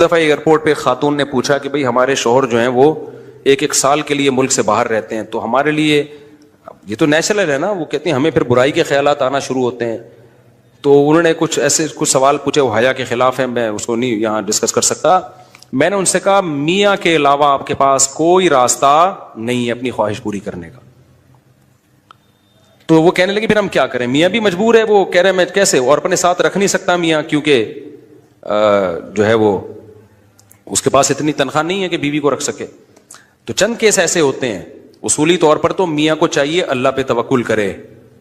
دفعہ ایئرپورٹ پہ خاتون نے پوچھا کہ بھئی ہمارے شوہر جو ہیں وہ ایک سال کے لیے ملک سے باہر رہتے ہیں، تو ہمارے لیے یہ تو نیچرل ہے نا، وہ کہتے ہیں ہمیں پھر برائی کے خیالات آنا شروع ہوتے ہیں. تو انہوں نے کچھ سوال پوچھے، وہ حیا کے خلاف ہیں، میں اس کو نہیں یہاں ڈسکس کر سکتا. میں نے ان سے کہا میاں کے علاوہ آپ کے پاس کوئی راستہ نہیں ہے اپنی خواہش پوری کرنے کا. تو وہ کہنے لگے پھر ہم کیا کریں، میاں بھی مجبور ہے. وہ کہہ رہے ہیں میں کیسے، اور اپنے ساتھ رکھ نہیں سکتا میاں، کیونکہ جو ہے وہ اس کے پاس اتنی تنخواہ نہیں ہے کہ بیوی کو رکھ سکے. تو چند کیس ایسے ہوتے ہیں. اصولی طور پر تو میاں کو چاہیے اللہ پہ توکل کرے،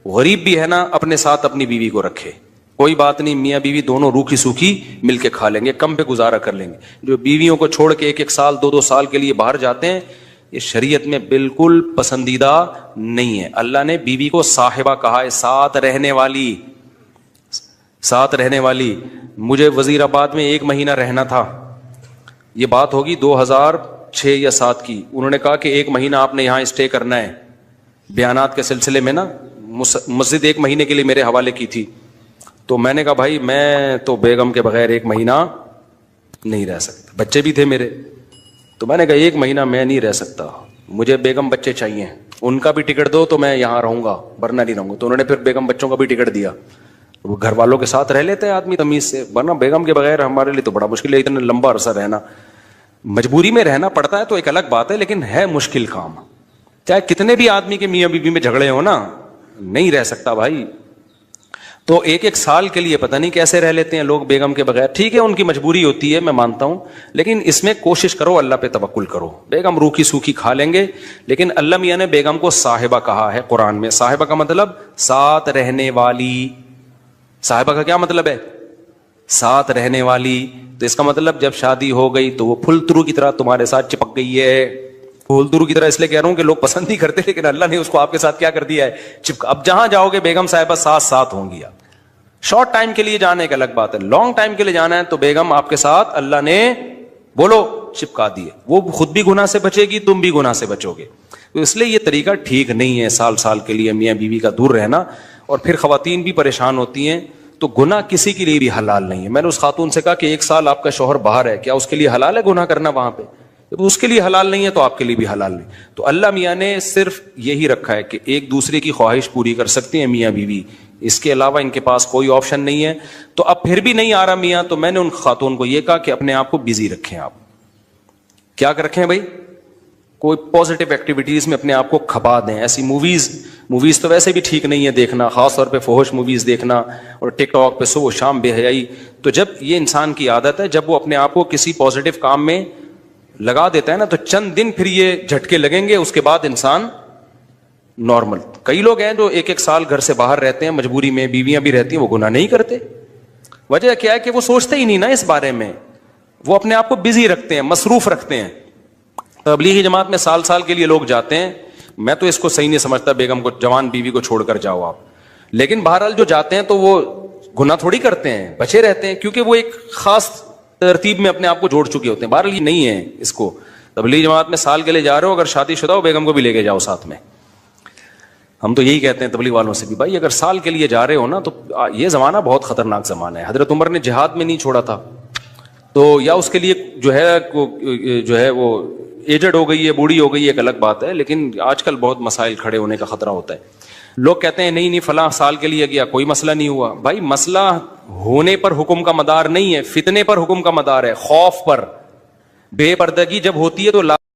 غریب بھی ہے نا اپنے ساتھ اپنی بیوی کو رکھے. کوئی بات نہیں، میاں بیوی دونوں روکھی سوکھی مل کے کھا لیں گے، کم پہ گزارا کر لیں گے. جو بیویوں کو چھوڑ کے ایک سال دو سال کے لیے باہر جاتے ہیں، یہ شریعت میں بالکل پسندیدہ نہیں ہے. اللہ نے بیوی کو صاحبہ کہا ہے، ساتھ رہنے والی. مجھے وزیر آباد میں 1 مہینہ رہنا تھا، یہ بات ہوگی 2006 یا 2007 کی. انہوں نے کہا کہ 1 مہینہ آپ نے یہاں اسٹے کرنا ہے. بیانات کے سلسلے میں نا مسجد 1 مہینے کے لیے میرے حوالے کی تھی. تو میں نے کہا بھائی میں تو بیگم کے بغیر 1 مہینہ نہیں رہ سکتا، بچے بھی تھے میرے. تو میں نے کہا 1 مہینہ میں نہیں رہ سکتا، مجھے بیگم بچے چاہیے، ان کا بھی ٹکٹ دو تو میں یہاں رہوں گا ورنہ نہیں رہوں گا. تو انہوں نے پھر بیگم بچوں کا بھی ٹکٹ دیا. وہ گھر والوں کے ساتھ رہ لیتے ہیں آدمی تمیز سے، ورنہ بیگم کے بغیر ہمارے لیے تو بڑا مشکل ہے اتنا لمبا عرصہ رہنا. مجبوری میں رہنا پڑتا ہے تو ایک الگ بات ہے، لیکن ہے مشکل کام. چاہے کتنے بھی آدمی کے میاں بیوی میں جھگڑے ہو نا، نہیں رہ سکتا بھائی. تو 1 سال کے لیے پتہ نہیں کیسے رہ لیتے ہیں لوگ بیگم کے بغیر. ٹھیک ہے ان کی مجبوری ہوتی ہے، میں مانتا ہوں، لیکن اس میں کوشش کرو اللہ پہ توکل کرو. بیگم روکھی سوکھی کھا لیں گے، لیکن اللہ میاں نے بیگم کو صاحبہ کہا ہے قرآن میں. صاحبہ کا مطلب ساتھ رہنے والی. صاحبہ کا کیا مطلب ہے؟ ساتھ رہنے والی. تو اس کا مطلب جب شادی ہو گئی تو وہ پھول ترو کی طرح تمہارے ساتھ چپک گئی ہے. پھول ترو کی طرح اس لیے کہہ رہا ہوں کہ لوگ پسند نہیں کرتے، لیکن اللہ نے اس کو آپ کے ساتھ کیا کر دیا ہے، اب جہاں جاؤ گے بیگم صاحبہ ساتھ ہوں گی. آپ شارٹ ٹائم کے لیے جانے کا الگ بات ہے، لانگ ٹائم کے لیے جانا ہے تو بیگم آپ کے ساتھ اللہ نے بولو چپکا دیے. وہ خود بھی گناہ سے بچے گی، تم بھی گناہ سے بچو گے. تو اس لیے یہ طریقہ ٹھیک نہیں ہے سال کے لیے میاں بیوی کا دور رہنا. اور پھر خواتین بھی پریشان ہوتی ہیں. تو گناہ کسی کے لیے بھی حلال نہیں ہے. میں نے اس خاتون سے کہا کہ 1 سال آپ کا شوہر باہر ہے، کیا اس کے لیے حلال ہے گناہ کرنا وہاں پہ؟ اس کے لیے حلال نہیں ہے تو آپ کے لیے بھی حلال نہیں. تو اللہ میاں نے صرف یہی رکھا ہے کہ ایک دوسرے کی خواہش پوری کر سکتے ہیں میاں بیوی، اس کے علاوہ ان کے پاس کوئی آپشن نہیں ہے. تو اب پھر بھی نہیں آ رہا میاں، تو میں نے ان خاتون کو یہ کہا کہ اپنے آپ کو بزی رکھیں. آپ کیا کر رکھیں بھائی؟ کوئی پازیٹیو ایکٹیویٹیز میں اپنے آپ کو کھپا دیں. ایسی موویز تو ویسے بھی ٹھیک نہیں ہے دیکھنا، خاص طور پہ فحش موویز دیکھنا، اور ٹک ٹاک پہ صبح شام بے حیائی. تو جب یہ انسان کی عادت ہے، جب وہ اپنے آپ کو کسی پازیٹیو کام میں لگا دیتا ہے نا، تو چند دن پھر یہ جھٹکے لگیں گے، اس کے بعد انسان نارمل. کئی لوگ ہیں جو 1 سال گھر سے باہر رہتے ہیں مجبوری میں، بیویاں بھی رہتی ہیں، وہ گناہ نہیں کرتے. وجہ کیا ہے کہ وہ سوچتے ہی نہیں نا اس بارے میں، وہ اپنے آپ کو بزی رکھتے ہیں، مصروف رکھتے ہیں. تبلیغی جماعت میں سال کے لیے لوگ جاتے ہیں. میں تو اس کو صحیح نہیں سمجھتا بیگم کو، جوان بیوی کو چھوڑ کر جاؤ آپ. لیکن بہرحال جو جاتے ہیں تو وہ گناہ تھوڑی کرتے ہیں، بچے رہتے ہیں، کیونکہ وہ ایک خاص ترتیب میں اپنے آپ کو جوڑ چکے ہوتے ہیں. بہرحال یہ نہیں ہے اس کو. تبلیغی جماعت میں سال کے لیے جا رہے ہو، اگر شادی شدہ ہو بیگم کو بھی لے کے جاؤ ساتھ میں. ہم تو یہی کہتے ہیں تبلیغ والوں سے بھی، بھائی اگر سال کے لیے جا رہے ہو نا، تو یہ زمانہ بہت خطرناک زمانہ ہے. حضرت عمر نے جہاد میں نہیں چھوڑا تھا، تو یا اس کے لیے جو ہے وہ ایجڈ ہو گئی ہے، بوڑھی ہو گئی ہے، ایک الگ بات ہے. لیکن آج کل بہت مسائل کھڑے ہونے کا خطرہ ہوتا ہے. لوگ کہتے ہیں نہیں فلاں سال کے لیے گیا کوئی مسئلہ نہیں ہوا. بھائی مسئلہ ہونے پر حکم کا مدار نہیں ہے، فتنے پر حکم کا مدار ہے، خوف پر. بے پردگی جب ہوتی ہے تو